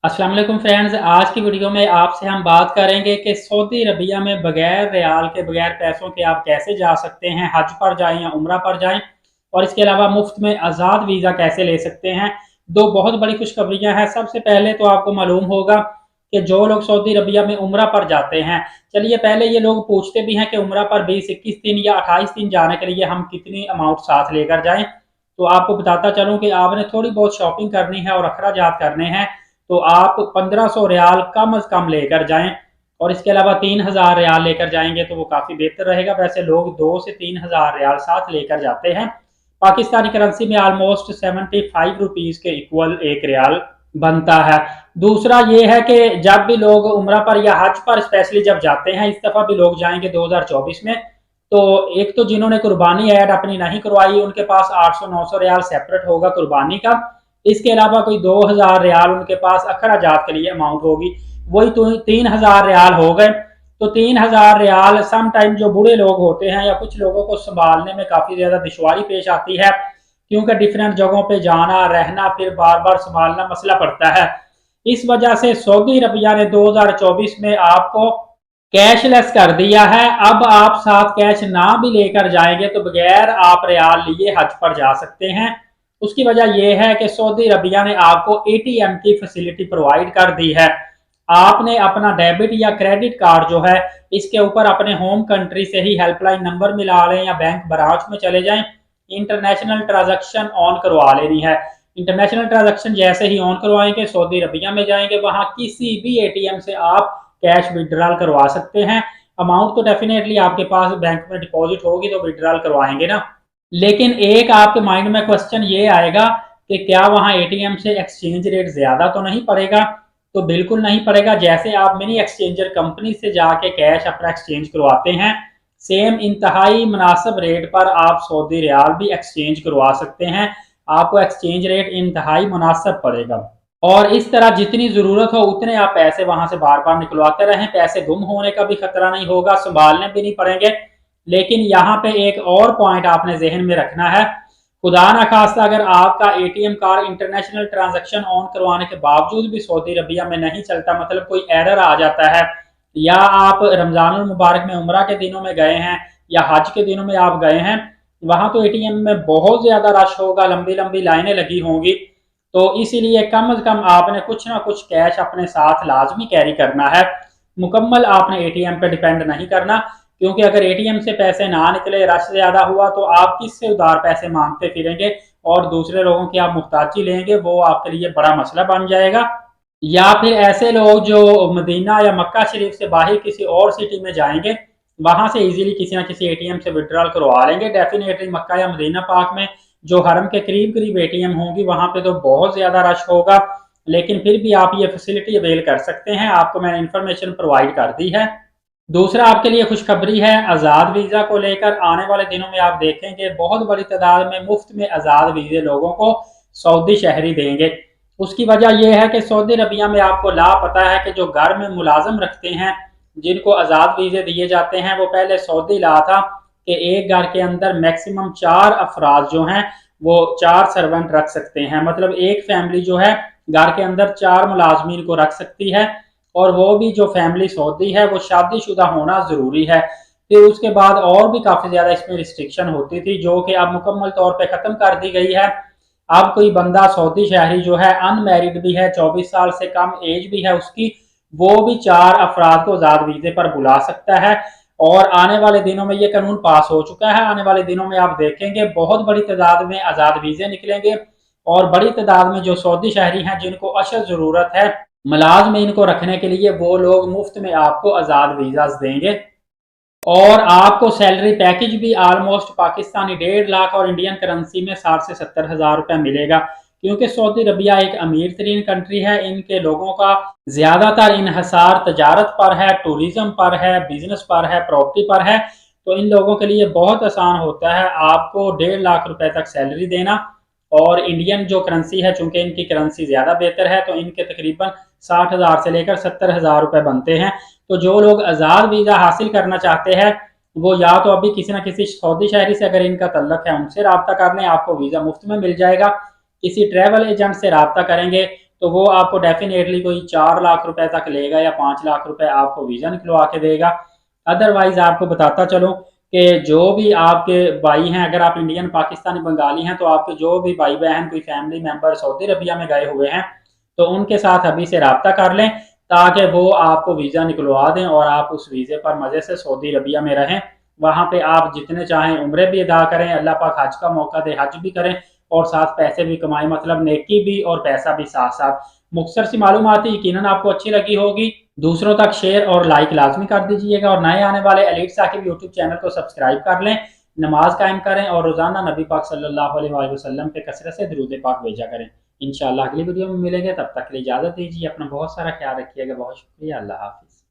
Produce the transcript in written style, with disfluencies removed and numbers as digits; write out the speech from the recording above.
अस्सलाम वालेकुम फ्रेंड्स, आज की वीडियो में आपसे हम बात करेंगे कि सऊदी अरबिया में बगैर रियाल के बगैर पैसों के आप कैसे जा सकते हैं, हज पर जाएं या उम्रा पर जाएं। और इसके अलावा मुफ्त में आज़ाद वीज़ा कैसे ले सकते हैं। दो बहुत बड़ी खुशखबरियां हैं। सबसे पहले तो आपको मालूम होगा कि जो लोग सऊदी अरबिया में उम्रा पर जाते हैं, चलिए पहले ये लोग पूछते भी हैं कि उम्रा पर 20-21 दिन या 28 दिन जाने के लिए हम कितनी अमाउंट साथ लेकर जाएं। तो आपको बताता चलूं कि आपने थोड़ी बहुत शॉपिंग करनी है और अखराजात करने हैं, तो आप 1500 रियाल कम अज कम लेकर जाएं। और इसके अलावा 3000 रियाल लेकर जाएंगे तो वो काफ़ी बेहतर रहेगा। वैसे लोग 2 से 3000 रियाल साथ लेकर जाते हैं। पाकिस्तानी करेंसी में ऑलमोस्ट 75 रुपीज़ के इक्वल एक रियाल बनता है। दूसरा ये है कि जब भी लोग उम्रा पर या हज पर स्पेशली जब जाते हैं, इस दफ़ा भी लोग जाएंगे 2024 में, तो एक तो जिन्होंने कुर्बानी ऐड अपनी नहीं करवाई उनके पास 800-900 रियाल सेपरेट होगा कुर्बानी का। इसके अलावा कोई 2000 रियाल उनके पास अखराजात के लिए अमाउंट होगी, वही तो 3000 रियाल हो गए। तो 3000 रियाल सम टाइम जो बूढ़े लोग होते हैं या कुछ लोगों को संभालने में काफ़ी ज़्यादा दुश्वारी पेश आती है, क्योंकि डिफरेंट जगहों पे जाना रहना फिर बार बार संभालना मसला पड़ता है। इस वजह से सऊदी अरबिया ने 2024 में आपको कैशलेस कर दिया है। अब आप साथ कैश ना भी लेकर जाएंगे तो बगैर आप रियाल लिए हज पर जा सकते हैं। उसकी वजह यह है कि सऊदी अरबिया ने आपको एटीएम की फैसिलिटी प्रोवाइड कर दी है। आपने अपना डेबिट या क्रेडिट कार्ड जो है, इसके ऊपर अपने होम कंट्री से ही हेल्पलाइन नंबर मिला लें या बैंक ब्रांच में चले जाएं। इंटरनेशनल ट्रांजैक्शन ऑन करवा लेनी है। इंटरनेशनल ट्रांजैक्शन जैसे ही ऑन करवाएंगे, सऊदी अरबिया में जाएंगे, वहां किसी भी एटीएम से आप कैश विड्रॉल करवा सकते हैं। अमाउंट तो डेफिनेटली आपके पास बैंक में डिपॉजिट होगी तो विड्रॉल करवाएंगे ना। लेकिन एक आपके माइंड में क्वेश्चन ये आएगा कि क्या वहां एटीएम से एक्सचेंज रेट ज्यादा तो नहीं पड़ेगा। तो बिल्कुल नहीं पड़ेगा। जैसे आप मिनी एक्सचेंजर कंपनी से जाके कैश अपना एक्सचेंज करवाते हैं, सेम इंतहाई मुनासिब रेट पर आप सऊदी रियाल भी एक्सचेंज करवा सकते हैं। आपको एक्सचेंज रेट इंतहाई मुनासिब पड़ेगा। और इस तरह जितनी जरूरत हो उतने आप पैसे वहां से बार बार निकलवाते रहें। पैसे गुम होने का भी खतरा नहीं होगा, संभालने भी नहीं पड़ेंगे। लेकिन यहाँ पे एक और पॉइंट आपने जहन में रखना है। खुदा ना खास्ता अगर आपका ATM card international transaction on करवाने के बावजूद भी सऊदी अरबिया में नहीं चलता, मतलब कोई एरर आ जाता है, या आप रमजान मुबारक में उम्रा के दिनों में गए हैं या हज के दिनों में आप गए हैं, वहां तो एटीएम में बहुत ज्यादा रश होगा, लंबी लंबी लाइनें लगी होंगी। तो इसीलिए कम अज कम आपने कुछ ना कुछ कैश अपने साथ लाजमी कैरी करना है। मुकम्मल आपने एटीएम पे डिपेंड नहीं करना, क्योंकि अगर एटीएम से पैसे ना निकले, रश ज्यादा हुआ, तो आप किससे उधार पैसे मांगते फिरेंगे और दूसरे लोगों की आप मुख्ताजी लेंगे, वो आपके लिए बड़ा मसला बन जाएगा। या फिर ऐसे लोग जो मदीना या मक्का शरीफ से बाहर किसी और सिटी में जाएंगे, वहां से इजीली किसी ना किसी एटीएम से विड्रॉल करवा लेंगे। डेफिनेटली मक्का या मदीना पाक में जो हरम के करीब करीब एटीएम होंगी, वहां पे तो बहुत ज्यादा रश होगा, लेकिन फिर भी आप ये फैसिलिटी अवेल कर सकते हैं। आपको मैंने इन्फॉर्मेशन प्रोवाइड कर दी है। दूसरा आपके लिए खुशखबरी है आज़ाद वीज़ा को लेकर। आने वाले दिनों में आप देखेंगे बहुत बड़ी तादाद में मुफ्त में आज़ाद वीज़े लोगों को सऊदी शहरी देंगे। उसकी वजह यह है कि सऊदी अरबिया में आपको ला पता है कि जो घर में मुलाजम रखते हैं, जिनको आज़ाद वीज़े दिए जाते हैं, वो पहले सऊदी ला था कि एक घर के अंदर मैक्सिमम 4 अफराद जो हैं वो 4 सर्वेंट रख सकते हैं। मतलब एक फैमिली जो है घर के अंदर 4 मुलाजमीन को रख सकती है, और वो भी जो फैमिली सऊदी है वो शादीशुदा होना ज़रूरी है। फिर उसके बाद और भी काफ़ी ज़्यादा इसमें रिस्ट्रिक्शन होती थी, जो कि अब मुकम्मल तौर पे ख़त्म कर दी गई है। अब कोई बंदा सऊदी शहरी जो है, अनमैरिड भी है, 24 साल से कम एज भी है उसकी, वो भी 4 अफराद को आज़ाद वीज़े पर बुला सकता है। और आने वाले दिनों में ये कानून पास हो चुका है। आने वाले दिनों में आप देखेंगे बहुत बड़ी तादाद में आज़ाद वीज़े निकलेंगे, और बड़ी तादाद में जो सऊदी शहरी हैं जिनको अशद ज़रूरत है मुलाजमीन को रखने के लिए, वो लोग मुफ्त में आपको आज़ाद वीज़ाज देंगे। और आपको सैलरी पैकेज भी ऑलमोस्ट पाकिस्तानी 1.5 लाख और इंडियन करेंसी में 60 से 70 हज़ार रुपये मिलेगा। क्योंकि सऊदी अरबिया एक अमीर तरीन कंट्री है, इनके लोगों का ज़्यादातर इन्हसार तजारत पर है, टूरिज्म पर है, बिजनेस पर है, प्रॉपर्टी पर है। तो इन लोगों के लिए बहुत आसान होता है आपको 1.5 लाख रुपए तक सैलरी देना। और इंडियन जो करेंसी है, चूंकि इनकी करेंसी ज़्यादा बेहतर है, तो इनके तकरीबन 60 हज़ार से लेकर 70 हज़ार रुपये बनते हैं। तो जो लोग आज़ाद वीज़ा हासिल करना चाहते हैं, वो या तो अभी किसी ना किसी सऊदी शहरी से अगर इनका तल्लक है उनसे रब्ता कर लें, आपको वीज़ा मुफ्त में मिल जाएगा। किसी ट्रैवल एजेंट से रब्ता करेंगे तो वो आपको डेफिनेटली कोई 4 लाख रुपए तक लेगा या 5 लाख रुपए आपको वीज़ा निकलवा के देगा। अदरवाइज आपको बताता चलूँ कि जो भी आपके भाई हैं, अगर आप इंडियन, पाकिस्तानी, बंगाली हैं, तो आपके जो भी भाई बहन कोई फैमिली मेंबर सऊदी अरबिया में गए हुए हैं, तो उनके साथ अभी से रब्ता कर लें ताकि वो आपको वीज़ा निकलवा दें और आप उस वीज़े पर मज़े से सऊदी अरबिया में रहें। वहाँ पे आप जितने चाहें उम्रे भी अदा करें, अल्लाह पाक हज का मौका दे हज भी करें और साथ पैसे भी कमाएं, मतलब नेकी भी और पैसा भी साथ साथ। मुख्तसर सी मालूमात यकीनन आपको अच्छी लगी होगी। दूसरों तक शेयर और लाइक लाजमी कर दीजिएगा और नए आने वाले एलीट साकिब यूट्यूब चैनल को सब्सक्राइब कर लें, नमाज कायम करें और रोजाना नबी पाक सल्लल्लाहु अलैहि वसल्लम पे कसरत से दुरूद पाक भेजा करें। इंशाल्लाह अगली वीडियो में मिलेंगे, तब तक के लिए इजाजत दीजिए। अपना बहुत सारा ख्याल रखिएगा। बहुत शुक्रिया। अल्लाह हाफिज।